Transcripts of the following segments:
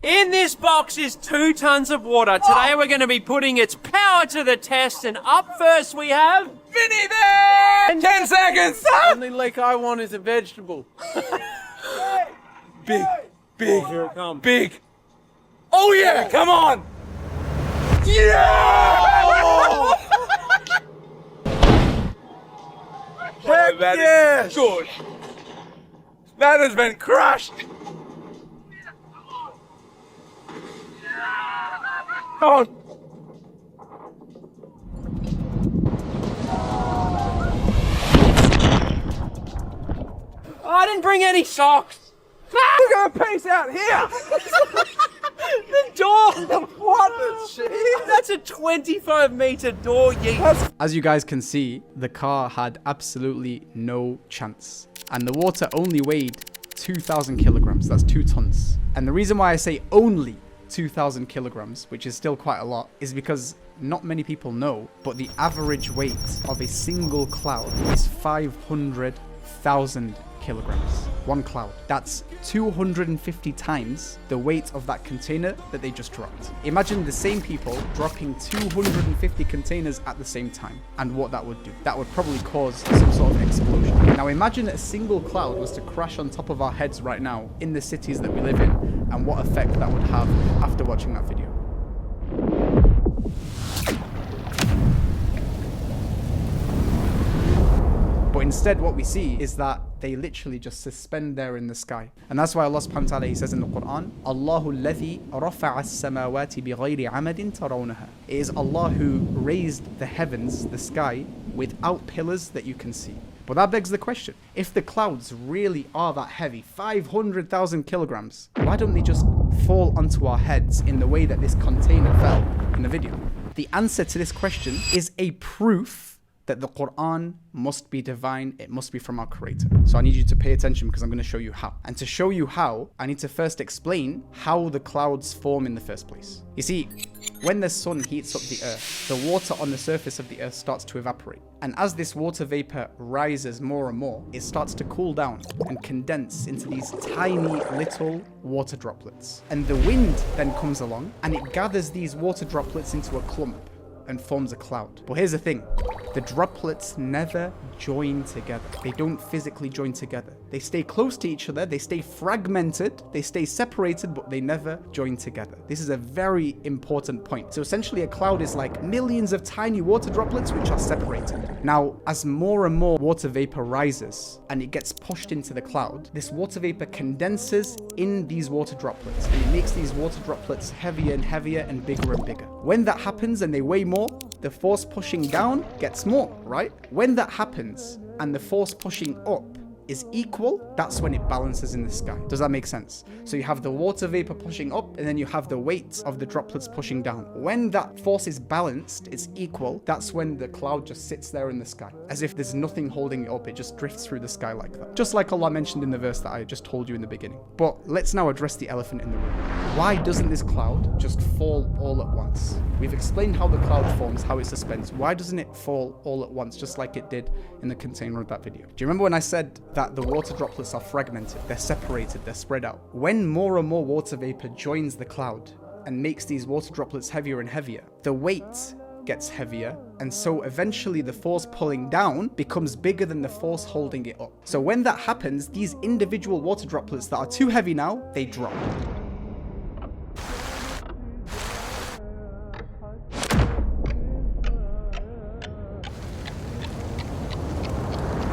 In this box is 2 tons of water. Today we're going to be putting its power to the test, and up first we have... Vinny there! 10 seconds! Only lake I want is a vegetable. Big. Here it comes. Big. Oh yeah, come on! Yeah! Heck yeah! Good. That has been crushed. Oh. I didn't bring any socks. Look at the piece out here! The door! What the shit? That's a 25-meter door, yeet. As you guys can see, the car had absolutely no chance. And the water only weighed 2,000 kilograms. That's 2 tons. And the reason why I say only 2,000 kilograms, which is still quite a lot, is because not many people know, but the average weight of a single cloud is 500,000 kilograms. One cloud. That's 250 times the weight of that container that they just dropped. Imagine the same people dropping 250 containers at the same time, and what that would do. That would probably cause some sort of explosion. Now imagine a single cloud was to crash on top of our heads right now in the cities that we live in, and what effect that would have after watching that video. But instead what we see is that they literally just suspend there in the sky. And that's why Allah subhanahu wa ta'ala, he says in the Qur'an, Allahu alladhi rafa'a as-samawati bighayri amadin tarawnaha. It is Allah who raised the heavens, the sky, without pillars that you can see. But that begs the question, if the clouds really are that heavy, 500,000 kilograms, why don't they just fall onto our heads in the way that this container fell in the video? The answer to this question is a proof that the Qur'an must be divine, it must be from our Creator. So I need you to pay attention because I'm going to show you how. And to show you how, I need to first explain how the clouds form in the first place. You see, when the sun heats up the earth, the water on the surface of the earth starts to evaporate. And as this water vapor rises more and more, it starts to cool down and condense into these tiny little water droplets. And the wind then comes along and it gathers these water droplets into a clump and forms a cloud. But here's the thing, the droplets never join together. They don't physically join together. They stay close to each other, they stay fragmented, they stay separated, but they never join together. This is a very important point. So essentially a cloud is like millions of tiny water droplets which are separated. Now, as more and more water vapor rises and it gets pushed into the cloud, this water vapor condenses in these water droplets and it makes these water droplets heavier and heavier and bigger. When that happens and they weigh more, the force pushing down gets more, right? When that happens and the force pushing up is equal, that's when it balances in the sky. Does that make sense? So you have the water vapor pushing up and then you have the weight of the droplets pushing down. When that force is balanced, it's equal, that's when the cloud just sits there in the sky. As if there's nothing holding it up, it just drifts through the sky like that. Just like Allah mentioned in the verse that I just told you in the beginning. But let's now address the elephant in the room. Why doesn't this cloud just fall all at once? We've explained how the cloud forms, how it suspends. Why doesn't it fall all at once, just like it did in the container of that video? Do you remember when I said that the water droplets are fragmented, they're separated, they're spread out? When more and more water vapor joins the cloud and makes these water droplets heavier and heavier, the weight gets heavier, and so eventually the force pulling down becomes bigger than the force holding it up. So when that happens, these individual water droplets that are too heavy now, they drop.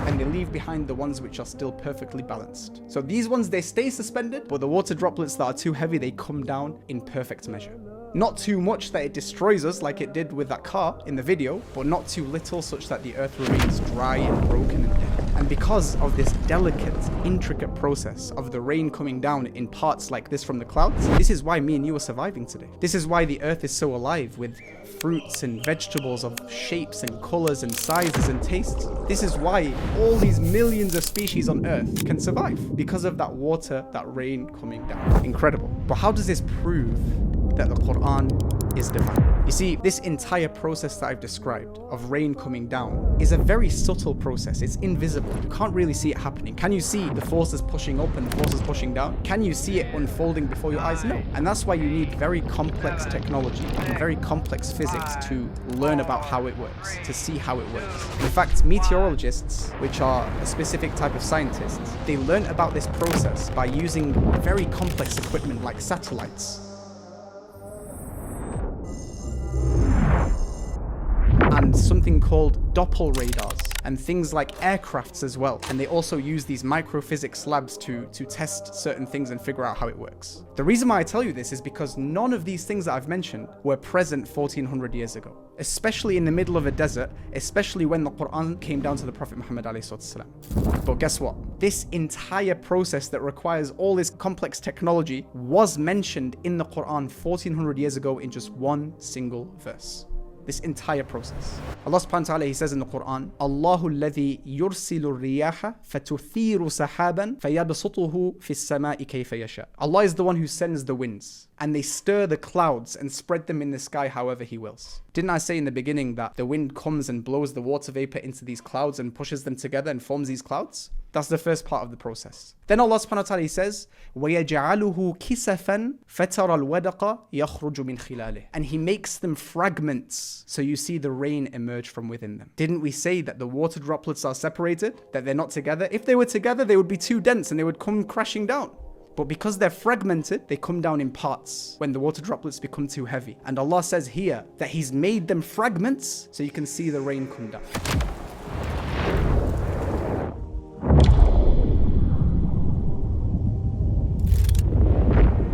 And they leave behind the ones which are still perfectly balanced. So these ones, they stay suspended, but the water droplets that are too heavy, they come down in perfect measure. Not too much that it destroys us like it did with that car in the video, but not too little such that the earth remains dry and broken and dead. And because of this delicate, intricate process of the rain coming down in parts like this from the clouds, this is why me and you are surviving today. This is why the earth is so alive with fruits and vegetables of shapes and colors and sizes and tastes. This is why all these millions of species on earth can survive, because of that water, that rain coming down. Incredible. But how does this prove that the Qur'an is divine. You see, this entire process that I've described of rain coming down is a very subtle process. It's invisible. You can't really see it happening. Can you see the forces pushing up and the forces pushing down? Can you see it unfolding before your eyes? No. And that's why you need very complex technology and very complex physics to learn about how it works, to see how it works. In fact, meteorologists, which are a specific type of scientists, they learn about this process by using very complex equipment like satellites and something called Doppel radars and things like aircrafts as well. And they also use these microphysics labs to test certain things and figure out how it works. The reason why I tell you this is because none of these things that I've mentioned were present 1400 years ago, especially in the middle of a desert, especially when the Qur'an came down to the Prophet Muhammad ﷺ. But guess what? This entire process that requires all this complex technology was mentioned in the Qur'an 1400 years ago in just one single verse. This entire process. Allah subhanahu wa ta'ala, He says in the Quran, Allahu alladhi yursilu riyaha fatuthiru sahaban fayabsutuhu fi samai kayfa yasha. Allah is the one who sends the winds and they stir the clouds and spread them in the sky however He wills. Didn't I say in the beginning that the wind comes and blows the water vapor into these clouds and pushes them together and forms these clouds? That's the first part of the process. Then Allah subhanahu wa ta'ala, He says, وَيَجْعَلُهُ كِسَفًا فَتَرَى الْوَدَقَ يَخْرُجُ مِنْ خِلَالِهِ. And He makes them fragments, so you see the rain emerge from within them. Didn't we say that the water droplets are separated, that they're not together? If they were together, they would be too dense and they would come crashing down. But because they're fragmented, they come down in parts when the water droplets become too heavy. And Allah says here that He's made them fragments so you can see the rain come down.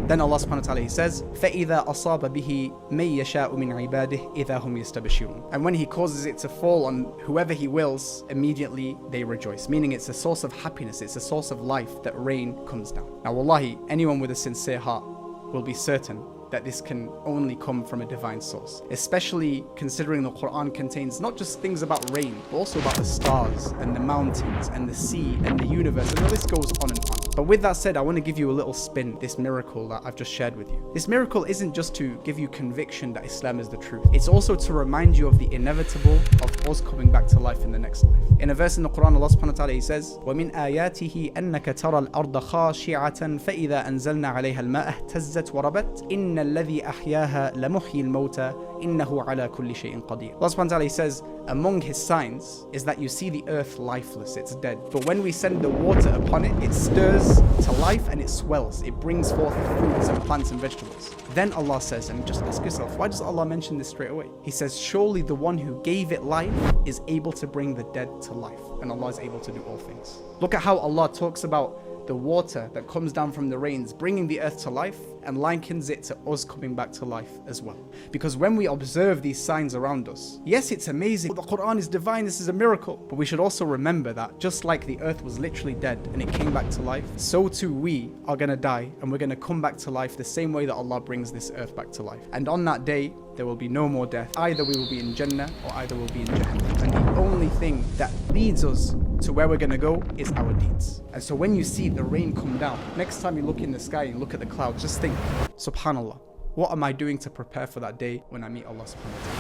Then Allah subhanahu wa ta'ala, He says, فَإِذَا أَصَابَ بِهِ مَن يَشَاءُ مِنْ عِبَادِهِ إِذَا هُمْ يَسْتَبْشِرُونَ. And when He causes it to fall on whoever He wills, immediately they rejoice. Meaning it's a source of happiness, it's a source of life that rain comes down. Now wallahi, anyone with a sincere heart will be certain that this can only come from a divine source. Especially considering the Quran contains not just things about rain, but also about the stars and the mountains and the sea and the universe, and the list goes on and on. But with that said, I want to give you a little spin, this miracle that I've just shared with you. This miracle isn't just to give you conviction that Islam is the truth. It's also to remind you of the inevitable of us coming back to life in the next life. In a verse in the Quran, Allah subhanahu wa ta'ala, He says, وَمِنْ آيَاتِهِ أَنَّكَ تَرَى الْأَرْضَ خَاشِعَةً فَإِذَا أَنزَلْنَا عَلَيْهَا الْمَاءَ اهْتَزَّتْ وَرَبَتْ إِنَّ الَّذِي أَحْيَاهَا لَمُحْيِي الْمَوْتَى إِنَّهُ عَلَى كُلِّ شَيْءٍ قَدِيرٌ. Allah subhanahu wa ta'ala, He says, among His signs is that you see the earth lifeless, it's dead. But when we send the water upon it, it stirs to life and it swells. It brings forth fruits and plants and vegetables. Then Allah says, and just ask yourself, why does Allah mention this straight away? He says, surely the one who gave it life is able to bring the dead to life. And Allah is able to do all things. Look at how Allah talks about the water that comes down from the rains, bringing the earth to life, and likens it to us coming back to life as well. Because when we observe these signs around us, yes, it's amazing, the Quran is divine, this is a miracle, but we should also remember that just like the earth was literally dead and it came back to life, so too we are going to die and we're going to come back to life the same way that Allah brings this earth back to life. And on that day, there will be no more death. Either we will be in Jannah or either we'll be in Jahannam. And the only thing that leads us to where we're going to go is our deeds. And so when you see the rain come down, next time you look in the sky and look at the clouds, just think, subhanallah, what am I doing to prepare for that day when I meet Allah subhanahu wa ta'ala?